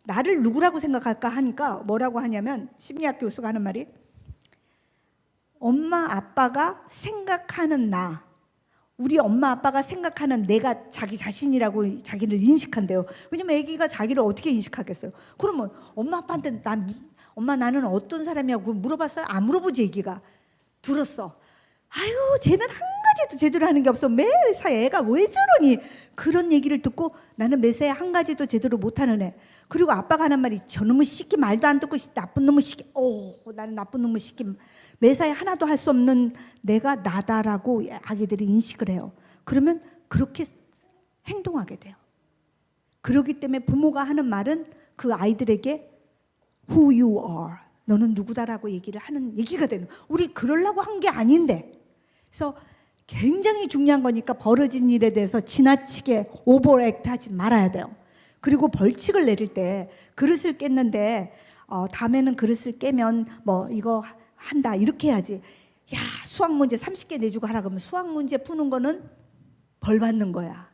나를 누구라고 생각할까 하니까 뭐라고 하냐면 심리학 교수가 하는 말이 엄마 아빠가 생각하는 나, 우리 엄마 아빠가 생각하는 내가 자기 자신이라고 자기를 인식한대요. 왜냐면 아기가 자기를 어떻게 인식하겠어요? 그러면 엄마 아빠한테 엄마 나는 어떤 사람이냐고 물어봤어요? 안 물어보지. 아기가 들었어. 아유 쟤는 한 가지도 제대로 하는 게 없어. 매사 애가 왜 저러니? 그런 얘기를 듣고 나는 매사에 한 가지도 제대로 못하는 애. 그리고 아빠가 하는 말이 저놈의 시끼 말도 안 듣고 나쁜 놈의 시끼. 나는 나쁜 놈의 시끼. 매사에 하나도 할 수 없는 내가 나다라고 아기들이 인식을 해요. 그러면 그렇게 행동하게 돼요. 그렇기 때문에 부모가 하는 말은 그 아이들에게 Who you are, 너는 누구다라고 얘기를 하는 얘기가 되는. 우리 그러려고 한 게 아닌데. 그래서 굉장히 중요한 거니까 벌어진 일에 대해서 지나치게 오버액트 하지 말아야 돼요. 그리고 벌칙을 내릴 때 그릇을 깼는데 다음에는 그릇을 깨면 뭐 이거 한다 이렇게 해야지. 야 수학 문제 30개 내주고 하라 그러면 수학 문제 푸는 거는 벌 받는 거야.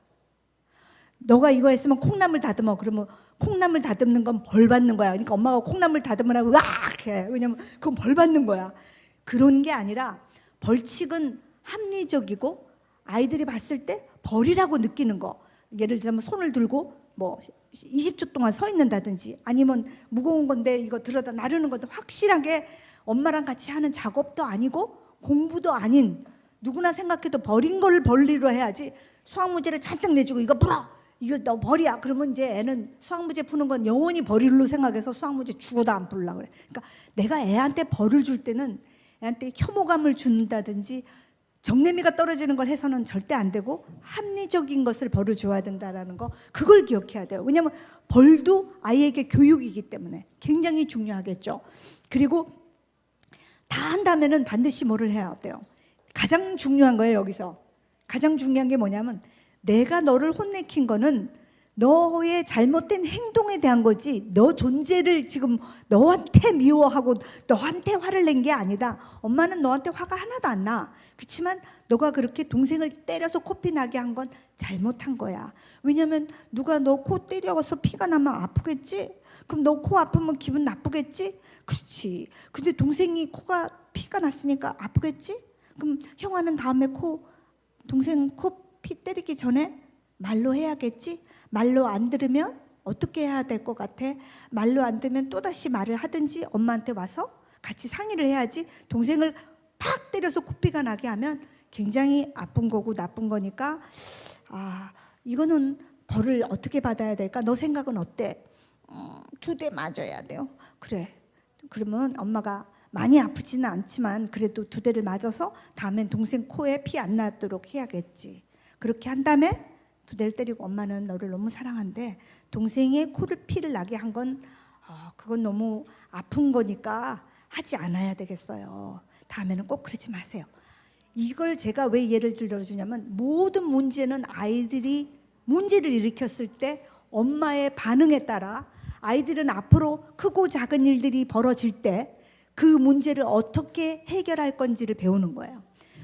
너가 이거 했으면 콩나물 다듬어 그러면 콩나물 다듬는 건 벌 받는 거야. 그러니까 엄마가 콩나물 다듬으라고 으악 해. 왜냐면 그건 벌 받는 거야. 그런 게 아니라 벌칙은 합리적이고 아이들이 봤을 때 벌이라고 느끼는 거. 예를 들면 손을 들고 뭐 20초 동안 서 있는다든지 아니면 무거운 건데 이거 들어다 나르는 것도 확실하게 엄마랑 같이 하는 작업도 아니고 공부도 아닌 누구나 생각해도 벌인 걸 벌리로 해야지. 수학 문제를 잔뜩 내주고 이거 풀어 이거 너 벌이야 그러면 이제 애는 수학 문제 푸는 건 영원히 벌이로 생각해서 수학 문제 죽어도 안 풀려고 그래. 그러니까 내가 애한테 벌을 줄 때는 애한테 혐오감을 준다든지 정내미가 떨어지는 걸 해서는 절대 안 되고 합리적인 것을 벌을 줘야 된다는 거 그걸 기억해야 돼요. 왜냐하면 벌도 아이에게 교육이기 때문에 굉장히 중요하겠죠. 그리고 다 한다면은 반드시 뭐를 해야 돼요. 가장 중요한 거예요. 여기서 가장 중요한 게 뭐냐면 내가 너를 혼내킨 거는 너의 잘못된 행동에 대한 거지 너 존재를 지금 너한테 미워하고 너한테 화를 낸 게 아니다. 엄마는 너한테 화가 하나도 안 나. 그렇지만 너가 그렇게 동생을 때려서 코피 나게 한 건 잘못한 거야. 왜냐면 누가 너 코 때려서 피가 나면 아프겠지? 그럼 너 코 아프면 기분 나쁘겠지? 그렇지. 근데 동생이 코가 피가 났으니까 아프겠지? 그럼 형아는 다음에 동생 코 피 때리기 전에 말로 해야겠지? 말로 안 들으면 어떻게 해야 될 것 같아? 말로 안 들으면 또다시 말을 하든지 엄마한테 와서 같이 상의를 해야지. 동생을 팍 때려서 코피가 나게 하면 굉장히 아픈 거고 나쁜 거니까 이거는 벌을 어떻게 받아야 될까? 너 생각은 어때? 2대 맞아야 돼요. 그래. 그러면 엄마가 많이 아프지는 않지만 그래도 2대를 맞아서 다음엔 동생 코에 피 안 나도록 해야겠지. 그렇게 한 다음에 2대를 때리고 엄마는 너를 너무 사랑한데 동생의 코를 피를 나게 한 건 그건 너무 아픈 거니까 하지 않아야 되겠어요. 다음에는 꼭 그러지 마세요. 이걸 제가 왜 예를 들어주냐면 모든 문제는 아이들이 문제를 일으켰을 때 엄마의 반응에 따라 아이들은 앞으로 크고 작은 일들이 벌어질 때 그 문제를 어떻게 해결할 건지를 배우는 거예요.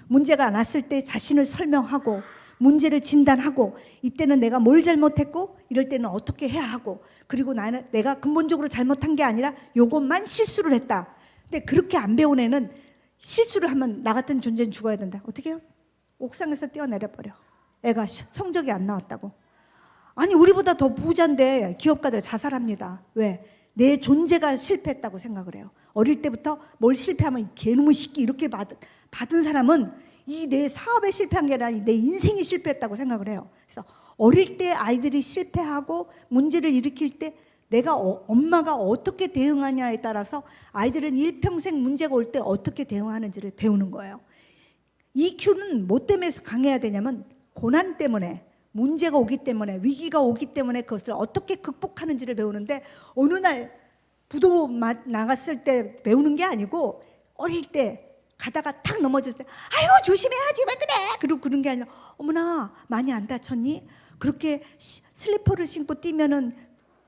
문제가 났을 때 자신을 설명하고 문제를 진단하고 이때는 내가 뭘 잘못했고 이럴 때는 어떻게 해야 하고 그리고 내가 근본적으로 잘못한 게 아니라 요것만 실수를 했다. 근데 그렇게 안 배운 애는 실수를 하면 나 같은 존재는 죽어야 된다. 어떻게 해요? 옥상에서 뛰어내려버려. 애가 성적이 안 나왔다고. 아니 우리보다 더 부자인데 기업가들 자살합니다. 왜? 내 존재가 실패했다고 생각을 해요. 어릴 때부터 뭘 실패하면 개놈의 새끼 이렇게 받은 사람은 이 내 사업에 실패한 게 아니라 내 인생이 실패했다고 생각을 해요. 그래서 어릴 때 아이들이 실패하고 문제를 일으킬 때 내가 엄마가 어떻게 대응하냐에 따라서 아이들은 일평생 문제가 올 때 어떻게 대응하는지를 배우는 거예요. EQ는 뭐 때문에 강해야 되냐면 고난 때문에 문제가 오기 때문에 위기가 오기 때문에 그것을 어떻게 극복하는지를 배우는데 어느 날 부도 나갔을 때 배우는 게 아니고 어릴 때 가다가 탁 넘어졌을 때 아유 조심해야지 왜 그래 그리고 그런 게 아니라 어머나 많이 안 다쳤니? 그렇게 슬리퍼를 신고 뛰면은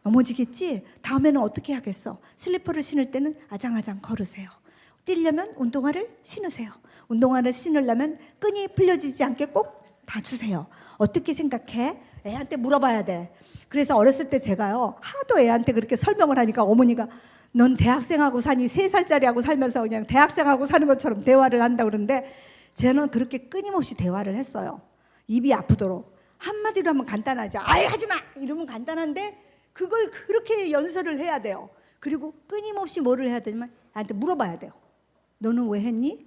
넘어지겠지? 다음에는 어떻게 하겠어? 슬리퍼를 신을 때는 아장아장 걸으세요. 뛰려면 운동화를 신으세요. 운동화를 신으려면 끈이 풀려지지 않게 꼭 다주세요. 어떻게 생각해? 애한테 물어봐야 돼. 그래서 어렸을 때 제가요 하도 애한테 그렇게 설명을 하니까 어머니가 넌 대학생하고 사니 3살짜리하고 살면서 그냥 대학생하고 사는 것처럼 대화를 한다고 그러는데 저는 그렇게 끊임없이 대화를 했어요. 입이 아프도록. 한마디로 하면 간단하죠. 아이 하지마 이러면 간단한데 그걸 그렇게 연설을 해야 돼요. 그리고 끊임없이 뭐를 해야 되냐면 애한테 물어봐야 돼요. 너는 왜 했니?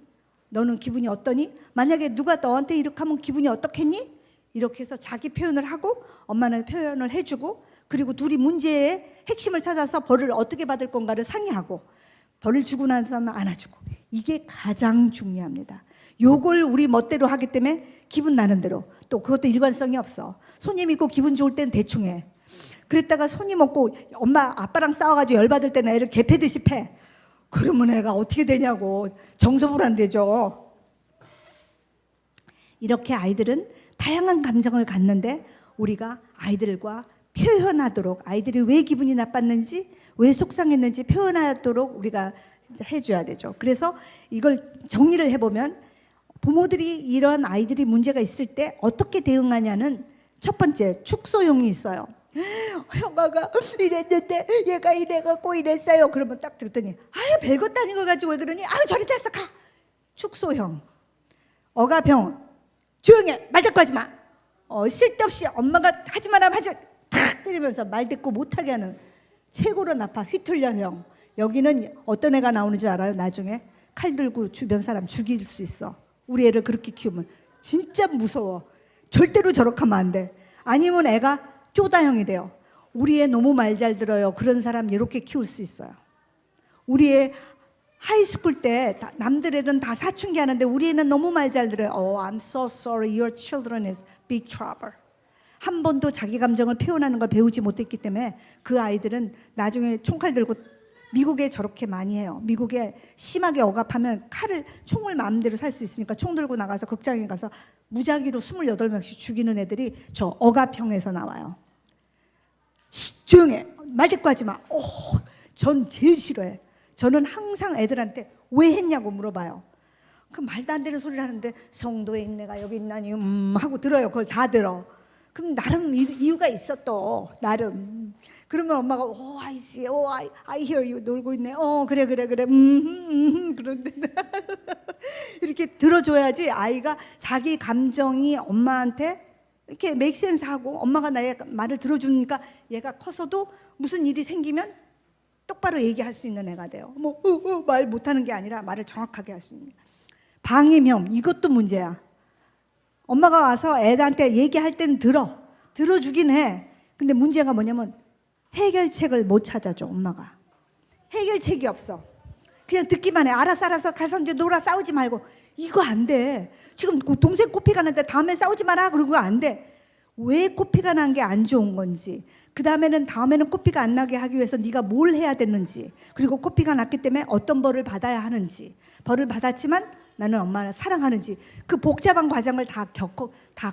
너는 기분이 어떠니? 만약에 누가 너한테 이렇게 하면 기분이 어떻겠니? 이렇게 해서 자기 표현을 하고 엄마는 표현을 해주고 그리고 둘이 문제의 핵심을 찾아서 벌을 어떻게 받을 건가를 상의하고 벌을 주고 나서면 안아주고 이게 가장 중요합니다. 요걸 우리 멋대로 하기 때문에 기분 나는 대로 또 그것도 일관성이 없어. 손님 있고 기분 좋을 때는 대충 해. 그랬다가 손님 없고 엄마 아빠랑 싸워가지고 열받을 때는 애를 개패듯이 패. 그러면 애가 어떻게 되냐고 정서불안되죠. 이렇게 아이들은 다양한 감정을 갖는데 우리가 아이들과 표현하도록 아이들이 왜 기분이 나빴는지 왜 속상했는지 표현하도록 우리가 해줘야 되죠. 그래서 이걸 정리를 해보면 부모들이 이런 아이들이 문제가 있을 때 어떻게 대응하냐는 첫 번째 축소용이 있어요. 엄마가 이랬는데 얘가 이래갖고 이랬어요. 그러면 딱 듣더니 아유 별것도 아닌 걸 가지고 왜 그러니? 아유 저리 됐어 가. 축소형. 억압형. 조용해 말 대꾸 하지 마. 쓸데없이 엄마가 하지 마라 하지 탁 때리면서 말 대꾸 못하게 하는 최고로 나빠 휘둘려형. 여기는 어떤 애가 나오는지 알아요? 나중에 칼 들고 주변 사람 죽일 수 있어. 우리 애를 그렇게 키우면 진짜 무서워. 절대로 저렇게 하면 안 돼. 아니면 애가 쪼다형이 돼요. 우리 애 너무 말 잘 들어요. 그런 사람 이렇게 키울 수 있어요. 우리 애 하이스쿨 때 남들 애는 다 사춘기 하는데 우리 애는 너무 말 잘 들어요. Oh, I'm so sorry. Your children is big trouble. 한 번도 자기 감정을 표현하는 걸 배우지 못했기 때문에 그 아이들은 나중에 총칼 들고 미국에 저렇게 많이 해요. 미국에 심하게 억압하면 총을 마음대로 살 수 있으니까 총 들고 나가서 극장에 가서 무작위로 28명씩 죽이는 애들이 저 억압형에서 나와요. 조용해. 말 대꾸 하지 마. 전 제일 싫어해. 저는 항상 애들한테 왜 했냐고 물어봐요. 그 말도 안 되는 소리를 하는데 성도에 있네가 여기 있나니 하고 들어요. 그걸 다 들어. 그럼 나름 이유가 있어 또 나름. 그러면 엄마가 I see, I hear you 놀고 있네. 그래 그런데 이렇게 들어줘야지 아이가 자기 감정이 엄마한테 이렇게 make sense 하고 엄마가 나의 말을 들어주니까 얘가 커서도 무슨 일이 생기면 똑바로 얘기할 수 있는 애가 돼요. 말 못하는 게 아니라 말을 정확하게 할 수 있는. 방임형 이것도 문제야. 엄마가 와서 애한테 얘기할 때는 들어주긴 해. 근데 문제가 뭐냐면 해결책을 못 찾아줘. 엄마가 해결책이 없어. 그냥 듣기만 해. 알아서 가서 이제 놀아. 싸우지 말고. 이거 안 돼. 지금 동생 코피가 났는데 다음에 싸우지 마라. 그러고 안 돼. 왜 코피가 난 게 안 좋은 건지, 그 다음에는 다음에는 코피가 안 나게 하기 위해서 네가 뭘 해야 되는지, 그리고 코피가 났기 때문에 어떤 벌을 받아야 하는지, 벌을 받았지만 나는 엄마를 사랑하는지, 그 복잡한 과정을 다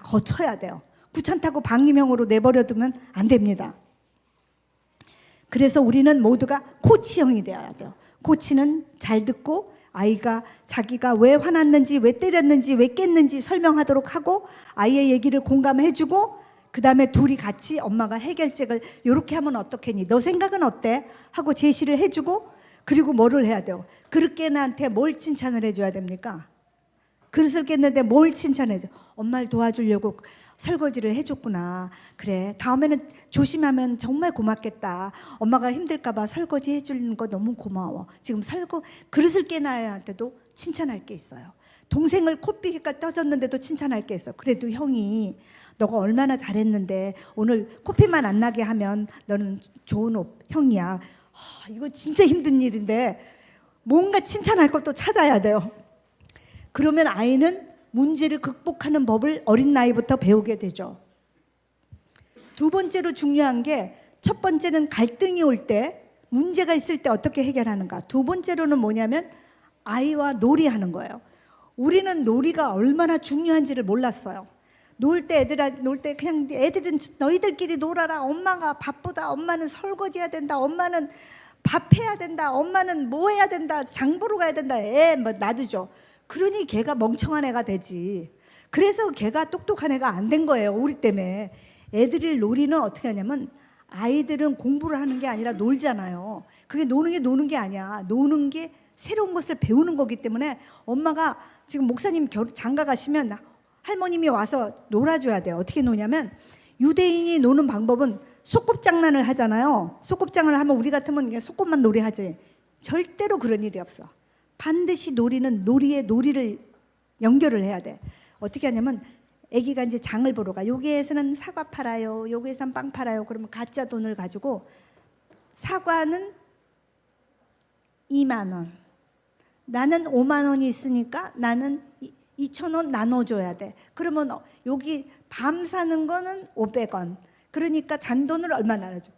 거쳐야 돼요. 귀찮다고 방임형으로 내버려두면 안 됩니다. 그래서 우리는 모두가 코치형이 되어야 돼요. 코치는 잘 듣고 아이가 자기가 왜 화났는지, 왜 때렸는지, 왜 깼는지 설명하도록 하고 아이의 얘기를 공감해주고, 그 다음에 둘이 같이 엄마가 해결책을 이렇게 하면 어떻겠니? 너 생각은 어때? 하고 제시를 해주고, 그리고 뭐를 해야 돼요? 그릇 깨나한테 뭘 칭찬을 해줘야 됩니까? 그릇을 깼는데 뭘 칭찬해줘? 엄마를 도와주려고 설거지를 해줬구나. 그래, 다음에는 조심하면 정말 고맙겠다. 엄마가 힘들까봐 설거지 해주는 거 너무 고마워. 지금 그릇을 깨나한테도 칭찬할 게 있어요. 동생을 코피가 떠졌는데도 칭찬할 게 있어. 그래도 형이 너가 얼마나 잘했는데 오늘 코피만 안 나게 하면 너는 좋은 형이야. 이거 진짜 힘든 일인데 뭔가 칭찬할 것도 찾아야 돼요. 그러면 아이는 문제를 극복하는 법을 어린 나이부터 배우게 되죠. 두 번째로 중요한 게, 첫 번째는 갈등이 올 때, 문제가 있을 때 어떻게 해결하는가. 두 번째로는 뭐냐면 아이와 놀이하는 거예요. 우리는 놀이가 얼마나 중요한지를 몰랐어요. 놀 때 그냥 애들은 너희들끼리 놀아라. 엄마가 바쁘다. 엄마는 설거지해야 된다. 엄마는 밥 해야 된다. 엄마는 뭐 해야 된다. 장 보러 가야 된다. 뭐 놔두죠. 그러니 걔가 멍청한 애가 되지. 그래서 걔가 똑똑한 애가 안 된 거예요. 우리 때문에. 애들이 놀이는 어떻게 하냐면 아이들은 공부를 하는 게 아니라 놀잖아요. 그게 노는 게 아니야. 노는 게 새로운 것을 배우는 거기 때문에 엄마가 지금 목사님 장가 가시면 할머님이 와서 놀아줘야 돼요. 어떻게 노냐면 유대인이 노는 방법은 소꿉장난을 하잖아요. 소꿉장난을 하면 우리 같으면 그냥 소꿉만 놀이하지. 절대로 그런 일이 없어. 반드시 놀이에 놀이를 연결을 해야 돼. 어떻게 하냐면 아기가 이제 장을 보러 가. 여기에서는 사과 팔아요. 여기에서는 빵 팔아요. 그러면 가짜 돈을 가지고 사과는 2만 원. 나는 5만 원이 있으니까 나는 2천 원 나눠줘야 돼. 그러면 여기 밤 사는 거는 500원. 그러니까 잔돈을 얼마 나눠줘.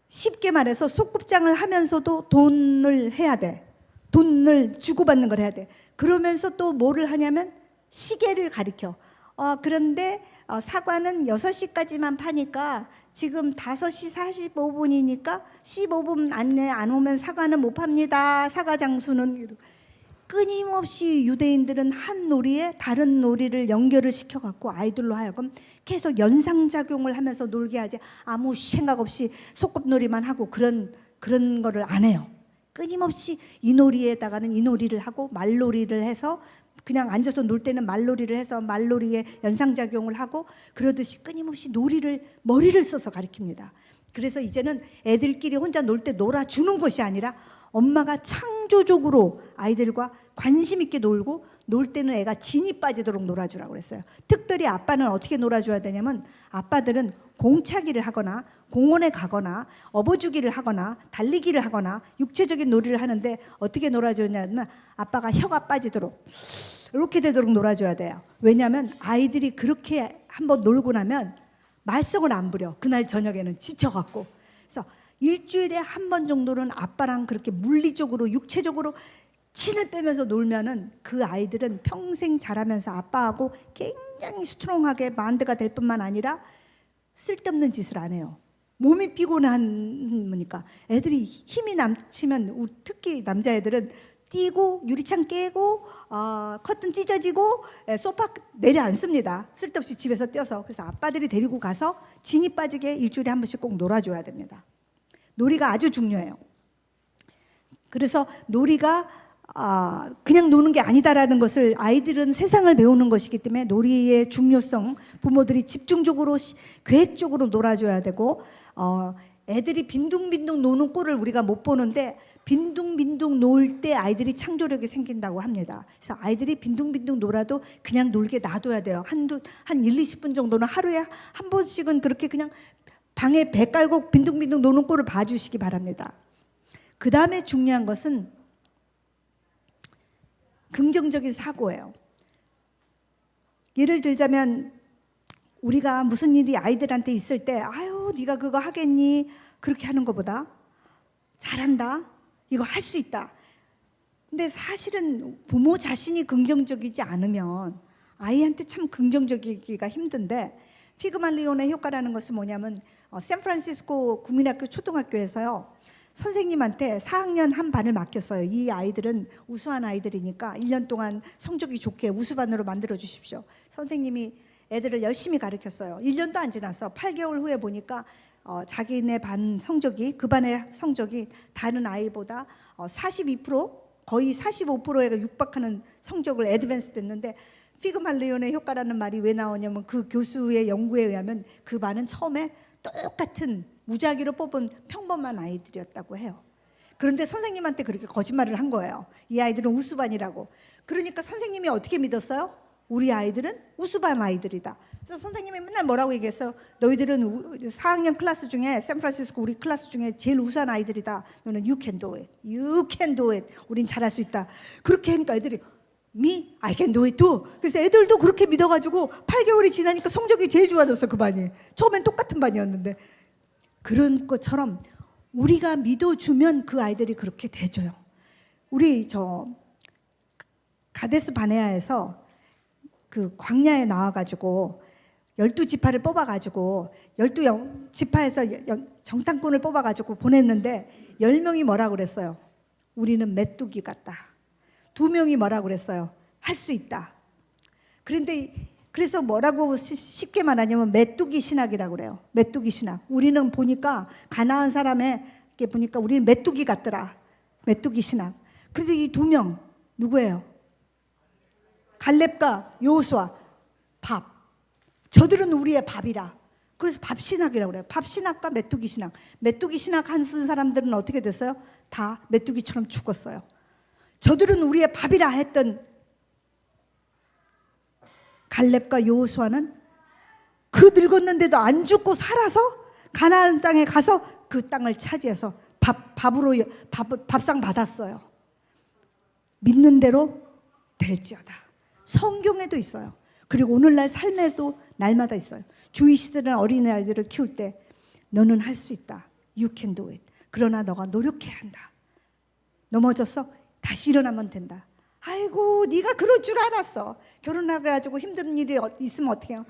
쉽게 말해서 소꿉장을 하면서도 돈을 해야 돼. 돈을 주고받는 걸 해야 돼. 그러면서 또 뭐를 하냐면 시계를 가리켜. 그런데 사과는 6시까지만 파니까 지금 5시 45분이니까 15분 안에 안 오면 사과는 못 팝니다. 사과 장수는. 끊임없이 유대인들은 한 놀이에 다른 놀이를 연결을 시켜갖고 아이들로 하여금 계속 연상작용을 하면서 놀게 하지, 아무 생각 없이 소꿉놀이만 하고 그런 거를 안 해요. 끊임없이 이 놀이에다가는 이 놀이를 하고 말놀이를 해서 그냥 앉아서 놀 때는 말놀이를 해서 말놀이에 연상작용을 하고 그러듯이 끊임없이 머리를 써서 가르칩니다. 그래서 이제는 애들끼리 혼자 놀 때 놀아주는 것이 아니라 엄마가 창조적으로 아이들과 관심 있게 놀고, 놀 때는 애가 진이 빠지도록 놀아주라고 그랬어요. 특별히 아빠는 어떻게 놀아줘야 되냐면 아빠들은 공차기를 하거나 공원에 가거나 업어주기를 하거나 달리기를 하거나 육체적인 놀이를 하는데 어떻게 놀아주냐면 아빠가 혀가 빠지도록 이렇게 되도록 놀아줘야 돼요. 왜냐하면 아이들이 그렇게 한번 놀고 나면 말썽을 안 부려. 그날 저녁에는 지쳐갖고. 그래서 일주일에 한 번 정도는 아빠랑 그렇게 물리적으로 육체적으로 친을 빼면서 놀면은 그 아이들은 평생 자라면서 아빠하고 굉장히 스트롱하게 만드가 될 뿐만 아니라 쓸데없는 짓을 안 해요. 몸이 피곤하니까. 애들이 힘이 넘치면 특히 남자애들은 뛰고 유리창 깨고 커튼 찢어지고 소파 내려앉습니다. 쓸데없이 집에서 뛰어서. 그래서 아빠들이 데리고 가서 진이 빠지게 일주일에 한 번씩 꼭 놀아줘야 됩니다. 놀이가 아주 중요해요. 그래서 놀이가 그냥 노는 게 아니다라는 것을, 아이들은 세상을 배우는 것이기 때문에 놀이의 중요성, 부모들이 집중적으로 계획적으로 놀아줘야 되고, 애들이 빈둥빈둥 노는 꼴을 우리가 못 보는데 빈둥빈둥 놀 때 아이들이 창조력이 생긴다고 합니다. 그래서 아이들이 빈둥빈둥 놀아도 그냥 놀게 놔둬야 돼요. 한 1, 20분 정도는 하루에 한 번씩은 그렇게 그냥 방에 배 깔고 빈둥빈둥 노는 꼴을 봐주시기 바랍니다. 그 다음에 중요한 것은 긍정적인 사고예요. 예를 들자면 우리가 무슨 일이 아이들한테 있을 때 아유 네가 그거 하겠니? 그렇게 하는 것보다 잘한다, 이거 할 수 있다. 근데 사실은 부모 자신이 긍정적이지 않으면 아이한테 참 긍정적이기가 힘든데, 피그말리온의 효과라는 것은 뭐냐면 샌프란시스코 국민학교 초등학교에서요, 선생님한테 4학년 한 반을 맡겼어요. 이 아이들은 우수한 아이들이니까 1년 동안 성적이 좋게 우수반으로 만들어 주십시오. 선생님이 애들을 열심히 가르쳤어요. 1년도 안 지났어. 8개월 후에 보니까 자기네 반 성적이, 그 반의 성적이 다른 아이보다 42%, 거의 45%에 육박하는 성적을 애드밴스 됐는데, 피그말리온의 효과라는 말이 왜 나오냐면 그 교수의 연구에 의하면 그 반은 처음에 똑같은 무작위로 뽑은 평범한 아이들이었다고 해요. 그런데 선생님한테 그렇게 거짓말을 한 거예요. 이 아이들은 우수반이라고. 그러니까 선생님이 어떻게 믿었어요? 우리 아이들은 우수반 아이들이다. 그래서 선생님이 맨날 뭐라고 얘기했어요? 너희들은 4학년 클래스 중에, 샌프란시스코 우리 클래스 중에 제일 우수한 아이들이다. 너는 you can do it. You can do it. 우린 잘할 수 있다. 그렇게 하니까 애들이 Me? I can do it too. 그래서 애들도 그렇게 믿어가지고 8개월이 지나니까 성적이 제일 좋아졌어, 그 반이. 처음엔 똑같은 반이었는데. 그런 것처럼 우리가 믿어주면 그 아이들이 그렇게 돼줘요. 우리 가데스 바네아에서 그 광야에 나와가지고 12지파를 뽑아가지고 12지파에서 정탐꾼을 뽑아가지고 보냈는데 10명이 뭐라고 그랬어요? 우리는 메뚜기 같다. 2명이 뭐라고 그랬어요? 할 수 있다. 그런데 그래서 뭐라고 쉽게 말하냐면 메뚜기 신학이라고 그래요. 메뚜기 신학. 우리는 보니까 가나안 사람에게 보니까 우리는 메뚜기 같더라. 메뚜기 신학. 그런데 이 두 명 누구예요? 갈렙과 여호수아. 밥. 저들은 우리의 밥이라. 그래서 밥 신학이라고 그래요. 밥 신학과 메뚜기 신학. 메뚜기 신학 한 사람들은 어떻게 됐어요? 다 메뚜기처럼 죽었어요. 저들은 우리의 밥이라 했던 갈렙과 여호수아는 그 늙었는데도 안 죽고 살아서 가나안 땅에 가서 그 땅을 차지해서 밥상 받았어요. 믿는 대로 될지어다. 성경에도 있어요. 그리고 오늘날 삶에도 날마다 있어요. 주의 시들은 어린아이들을 키울 때 너는 할 수 있다. You can do it. 그러나 너가 노력해야 한다. 넘어졌어? 다시 일어나면 된다. 아이고 네가 그럴 줄 알았어. 결혼해가지고 힘든 일이 있으면 어떻게 해요?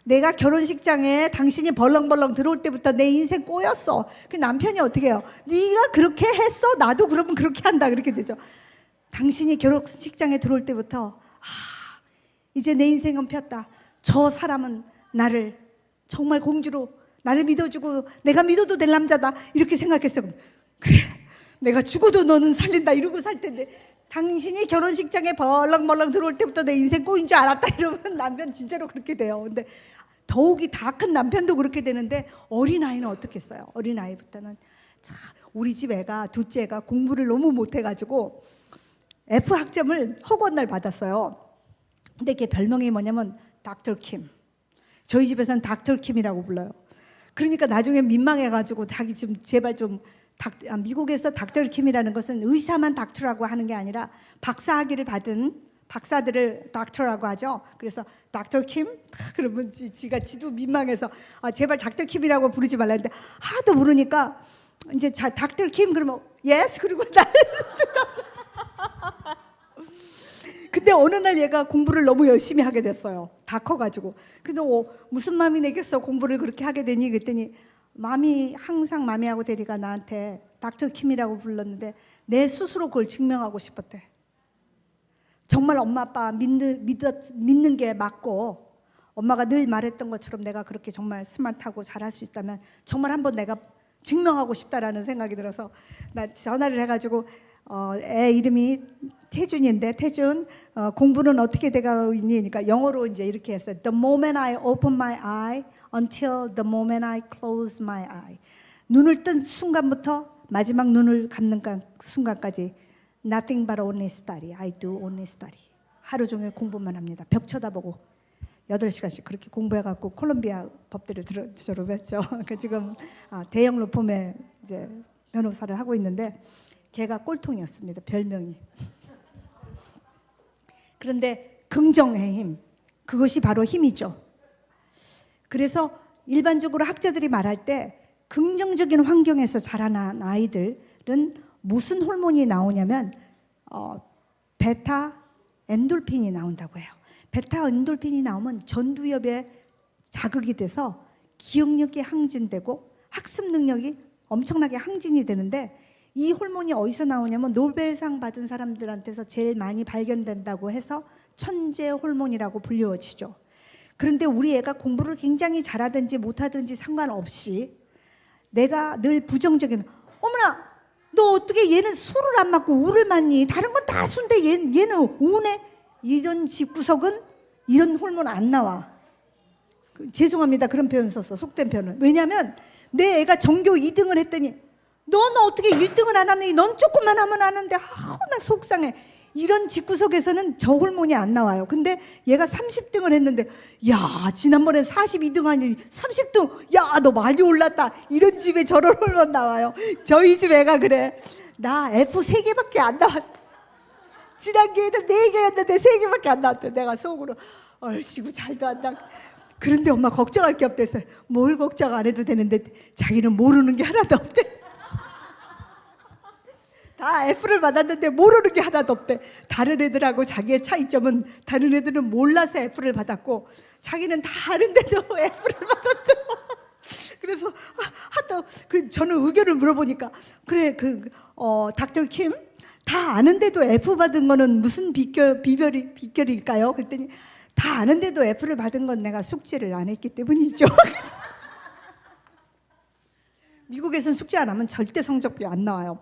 내가 결혼식장에 당신이 벌렁벌렁 들어올 때부터 내 인생 꼬였어. 그 남편이 어떻게 해요? 네가 그렇게 했어? 나도 그러면 그렇게 한다. 그렇게 되죠. 당신이 결혼식장에 들어올 때부터 이제 내 인생은 폈다. 저 사람은 나를 정말 공주로 나를 믿어주고 내가 믿어도 될 남자다. 이렇게 생각했어. 그래 내가 죽어도 너는 살린다 이러고 살 텐데 당신이 결혼식장에 벌렁벌렁 들어올 때부터 내 인생 꼬인 줄 알았다 이러면 남편 진짜로 그렇게 돼요. 근데 더욱이 다 큰 남편도 그렇게 되는데 어린아이는 어떻겠어요? 어린아이부터는 참 우리 집 애가 둘째 애가 공부를 너무 못해가지고 F 학점을 허구한 날 받았어요. 근데 걔 별명이 뭐냐면 닥터 킴. 저희 집에서는 닥터 킴이라고 불러요. 그러니까 나중에 민망해가지고 자기 지금 제발 좀 미국에서 닥터 킴이라는 것은 의사만 닥터라고 하는 게 아니라 박사학위를 받은 박사들을 닥터라고 하죠. 그래서 닥터 킴? 그러면 지도 민망해서 제발 닥터 킴이라고 부르지 말라 했는데 하도 부르니까 이제 닥터 킴 그러면 예스 그리고 근데 어느 날 얘가 공부를 너무 열심히 하게 됐어요. 다 커가지고. 근데 무슨 마음이 내겠어 공부를 그렇게 하게 되니 그랬더니 항상 마미하고 대리가 나한테 닥터 킴이라고 불렀는데 내 스스로 그걸 증명하고 싶었대. 정말 엄마 아빠 믿는 게 맞고 엄마가 늘 말했던 것처럼 내가 그렇게 정말 스마트하고 잘할 수 있다면 정말 한번 내가 증명하고 싶다라는 생각이 들어서 나 전화를 해가지고 애 이름이 태준인데 태준 공부는 어떻게 돼가고 있니? 그러니까 영어로 이제 이렇게 했어요. The moment I open my eye until the moment I close my eye. 눈을 뜬 순간부터 마지막 눈을 감는 순간까지 Nothing but only study. I do only study. 하루 종일 공부만 합니다. 벽 쳐다보고 8시간씩 그렇게 공부해갖고 콜롬비아 법대를 졸업했죠. 지금 대형 로펌에 이제 변호사를 하고 있는데 걔가 꼴통이었습니다. 별명이. 그런데 긍정의 힘, 그것이 바로 힘이죠. 그래서 일반적으로 학자들이 말할 때 긍정적인 환경에서 자라난 아이들은 무슨 호르몬이 나오냐면 베타 엔돌핀이 나온다고 해요. 베타 엔돌핀이 나오면 전두엽에 자극이 돼서 기억력이 항진되고 학습 능력이 엄청나게 항진이 되는데 이 호르몬이 어디서 나오냐면 노벨상 받은 사람들한테서 제일 많이 발견된다고 해서 천재 호르몬이라고 불리워지죠. 그런데 우리 애가 공부를 굉장히 잘하든지 못하든지 상관없이 내가 늘 부정적인 어머나 너 어떻게 얘는 술을 안 맞고 우를 맞니? 다른 건 다 술인데 얘는 우네? 이런 집구석은 이런 호르몬 안 나와. 죄송합니다. 그런 표현 썼어. 속된 표현은. 왜냐하면 내 애가 전교 2등을 했더니 넌 어떻게 1등을 안 하니? 넌 조금만 하면 하는데 나 속상해. 이런 집구석에서는 저 호르몬이 안 나와요. 근데 얘가 30등을 했는데 야 지난번에 42등 하니 30등 야 너 많이 올랐다. 이런 집에 저런 호르몬 나와요. 저희 집 애가 그래. 나 F 3개밖에 안 나왔어. 지난 기회는 4개였는데 3개밖에 안 나왔대. 내가 속으로 얼씨구 잘도 안 나. 그런데 엄마 걱정할 게 없댔어요. 뭘 걱정 안 해도 되는데 자기는 모르는 게 하나도 없대. 다 F를 받았는데 모르는 게 하나도 없대. 다른 애들하고 자기의 차이점은 다른 애들은 몰라서 F를 받았고 자기는 다 아는데도 F를 받았대. 그래서 하도 저는 의견을 물어보니까 그래 닥터 킴 다 아는데도 F 받은 거는 무슨 비결일까요? 그랬더니 다 아는데도 F를 받은 건 내가 숙제를 안 했기 때문이죠. 미국에서는 숙제 안 하면 절대 성적이 안 나와요.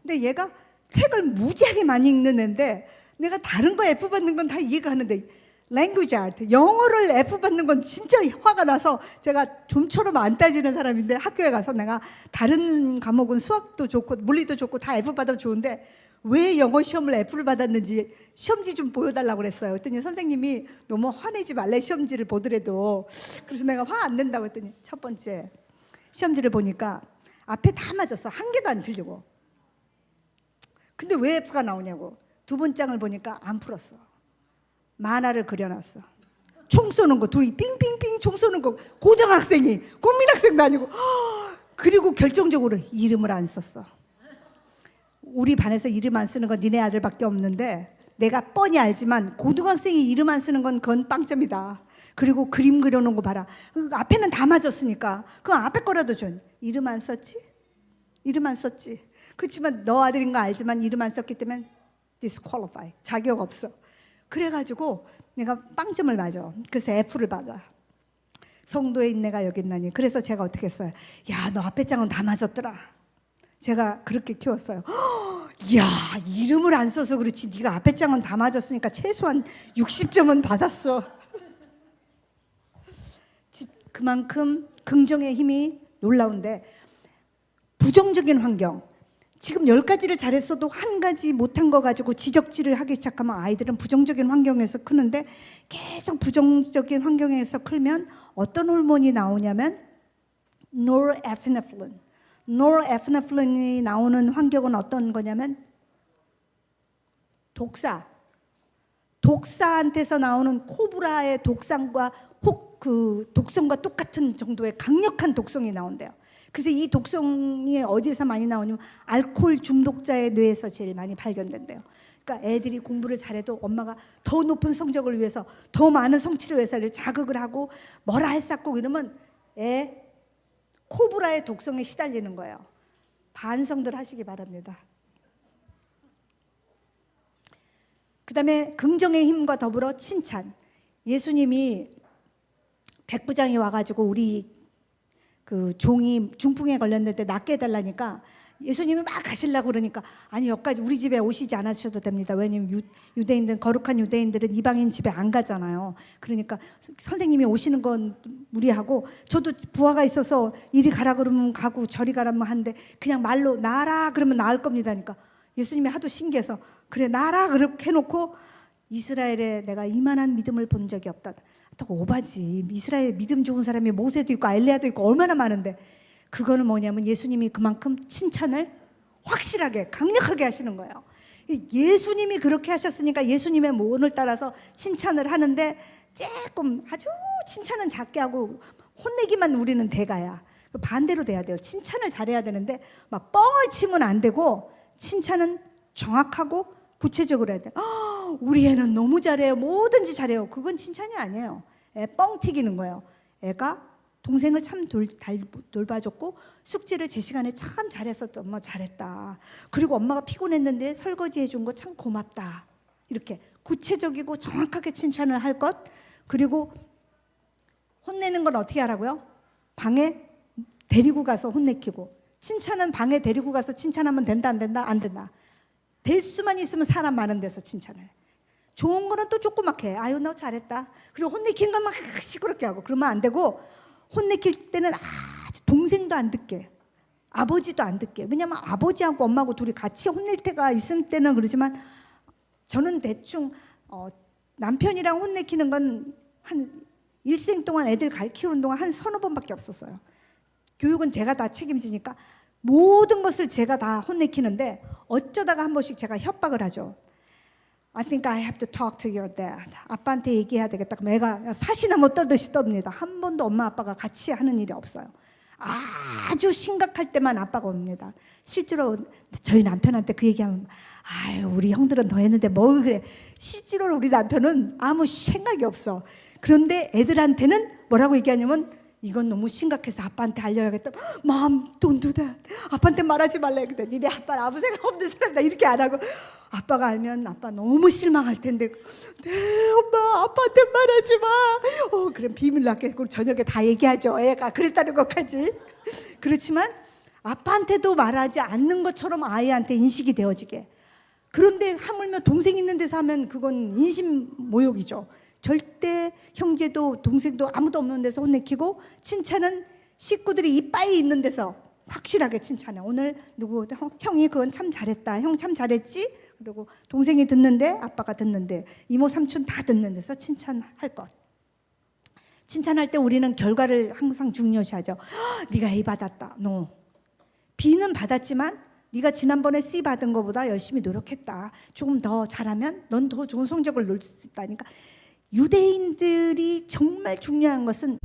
근데 얘가 책을 무지하게 많이 읽는 애인데 내가 다른 거 F 받는 건 다 이해가 하는데 language art, 영어를 F 받는 건 진짜 화가 나서 제가 좀처럼 안 따지는 사람인데 학교에 가서 내가 다른 과목은 수학도 좋고 물리도 좋고 다 F 받아도 좋은데 왜 영어 시험을 F를 받았는지 시험지 좀 보여달라고 그랬어요. 그랬더니 선생님이 너무 화내지 말래 시험지를 보더라도. 그래서 내가 화 안 낸다고 했더니 첫 번째 시험지를 보니까 앞에 다 맞았어. 한 개도 안 틀리고. 근데 왜 F가 나오냐고. 두 번째 장을 보니까 안 풀었어. 만화를 그려놨어. 총 쏘는 거 둘이 삥삥삥 총 쏘는 거 고등학생이 국민학생도 아니고. 그리고 결정적으로 이름을 안 썼어. 우리 반에서 이름 안 쓰는 건 니네 아들밖에 없는데 내가 뻔히 알지만 고등학생이 이름 안 쓰는 건 그건 빵점이다. 그리고 그림 그려놓은 거 봐라. 앞에는 다 맞았으니까 그럼 앞에 거라도 줘. 이름 안 썼지? 이름 안 썼지. 그렇지만 너 아들인 거 알지만 이름 안 썼기 때문에 disqualify, 자격 없어. 그래가지고 내가 빵점을 맞아. 그래서 F를 받아. 성도의 인내가 여기 있나니. 그래서 제가 어떻게 했어요? 야, 너 앞에 장은 다 맞았더라. 제가 그렇게 키웠어요. 야, 이름을 안 써서 그렇지 네가 앞에 장은 다 맞았으니까 최소한 60점은 받았어. 그만큼 긍정의 힘이 놀라운데 부정적인 환경, 지금 10가지를 잘했어도 한 가지 못한 거 가지고 지적질을 하기 시작하면 아이들은 부정적인 환경에서 크는데 계속 부정적인 환경에서 크면 어떤 호르몬이 나오냐면 노르에피네프린. 노르에피네프린이 나오는 환경은 어떤 거냐면 독사한테서 나오는 코브라의 독성과 그 독성과 똑같은 정도의 강력한 독성이 나온대요. 그래서 이 독성이 어디서 많이 나오냐면 알코올 중독자의 뇌에서 제일 많이 발견된대요. 그러니까 애들이 공부를 잘해도 엄마가 더 높은 성적을 위해서 더 많은 성취를 위해서를 자극을 하고 뭐라 했었고 이러면 애 코브라의 독성에 시달리는 거예요. 반성들 하시기 바랍니다. 그 다음에 긍정의 힘과 더불어 칭찬. 예수님이 백부장이 와가지고 우리 그 종이 중풍에 걸렸는데 낫게 해달라니까 예수님이 막 가시려고 그러니까 아니 여기까지 우리 집에 오시지 않으셔도 됩니다. 왜냐면 유대인들 거룩한 유대인들은 이방인 집에 안 가잖아요. 그러니까 선생님이 오시는 건 무리하고 저도 부하가 있어서 이리 가라 그러면 가고 저리 가라면 하는데 그냥 말로 나라 그러면 나을 겁니다. 그러니까 예수님이 하도 신기해서 그래 나라 그렇게 해놓고 이스라엘에 내가 이만한 믿음을 본 적이 없다. 또 오바지. 이스라엘 믿음 좋은 사람이 모세도 있고 엘리야도 있고 얼마나 많은데 그거는 뭐냐면 예수님이 그만큼 칭찬을 확실하게 강력하게 하시는 거예요. 예수님이 그렇게 하셨으니까 예수님의 모본을 따라서 칭찬을 하는데 조금 아주 칭찬은 작게 하고 혼내기만 우리는 대가야. 반대로 돼야 돼요. 칭찬을 잘해야 되는데 막 뻥을 치면 안 되고 칭찬은 정확하고 구체적으로 해야 돼. 우리 애는 너무 잘해요. 뭐든지 잘해요. 그건 칭찬이 아니에요. 애 뻥 튀기는 거예요. 애가 동생을 참 돌봐줬고 숙제를 제 시간에 참 잘했었죠. 엄마 잘했다. 그리고 엄마가 피곤했는데 설거지 해준 거 참 고맙다. 이렇게 구체적이고 정확하게 칭찬을 할 것. 그리고 혼내는 건 어떻게 하라고요? 방에 데리고 가서 혼내키고. 칭찬은 방에 데리고 가서 칭찬하면 된다 안 된다? 안 된다. 될 수만 있으면 사람 많은 데서 칭찬을 해. 좋은 거는 또 조그맣게 아유 너 잘했다. 그리고 혼내키는 건 막 시끄럽게 하고 그러면 안 되고 혼내킬 때는 아주 동생도 안 듣게 아버지도 안 듣게. 왜냐면 아버지하고 엄마하고 둘이 같이 혼낼 때가 있을 때는 그러지만 저는 대충 남편이랑 혼내키는 건 한 일생 동안 애들 키우는 동안 한 서너 번밖에 없었어요. 교육은 제가 다 책임지니까 모든 것을 제가 다 혼내키는데 어쩌다가 한 번씩 제가 협박을 하죠. I think I have to talk to your dad. 아빠한테 얘기해야 되겠다. 그럼 애가 사시나무 떠듯이 떱니다. 한 번도 엄마 아빠가 같이 하는 일이 없어요. 아주 심각할 때만 아빠가 옵니다. 실제로 저희 남편한테 그 얘기하면 아유 우리 형들은 더 했는데 뭐 그래. 실제로 우리 남편은 아무 생각이 없어. 그런데 애들한테는 뭐라고 얘기하냐면 이건 너무 심각해서 아빠한테 알려야겠다. 마음 돈두다. 아빠한테 말하지 말라 했거든. 니네 아빠는 아무 생각 없는 사람이다. 이렇게 안 하고 아빠가 알면 아빠 너무 실망할 텐데. 네 엄마 아빠한테 말하지 마. 그럼 비밀로 할게. 그리고 저녁에 다 얘기하죠. 애가 그랬다는 것까지. 그렇지만 아빠한테도 말하지 않는 것처럼 아이한테 인식이 되어지게. 그런데 하물며 동생 있는 데서 하면 그건 인신 모욕이죠. 절대 형제도 동생도 아무도 없는 데서 혼내키고, 칭찬은 식구들이 이빠이 있는 데서 확실하게 칭찬해. 오늘 누구 형이 그건 참 잘했다. 형 참 잘했지? 그리고 동생이 듣는데, 아빠가 듣는데, 이모 삼촌 다 듣는 데서 칭찬할 것. 칭찬할 때 우리는 결과를 항상 중요시하죠. 네가 A 받았다. No. B는 받았지만 네가 지난번에 C 받은 것보다 열심히 노력했다. 조금 더 잘하면 넌 더 좋은 성적을 놓을 수 있다니까. 유대인들이 정말 중요한 것은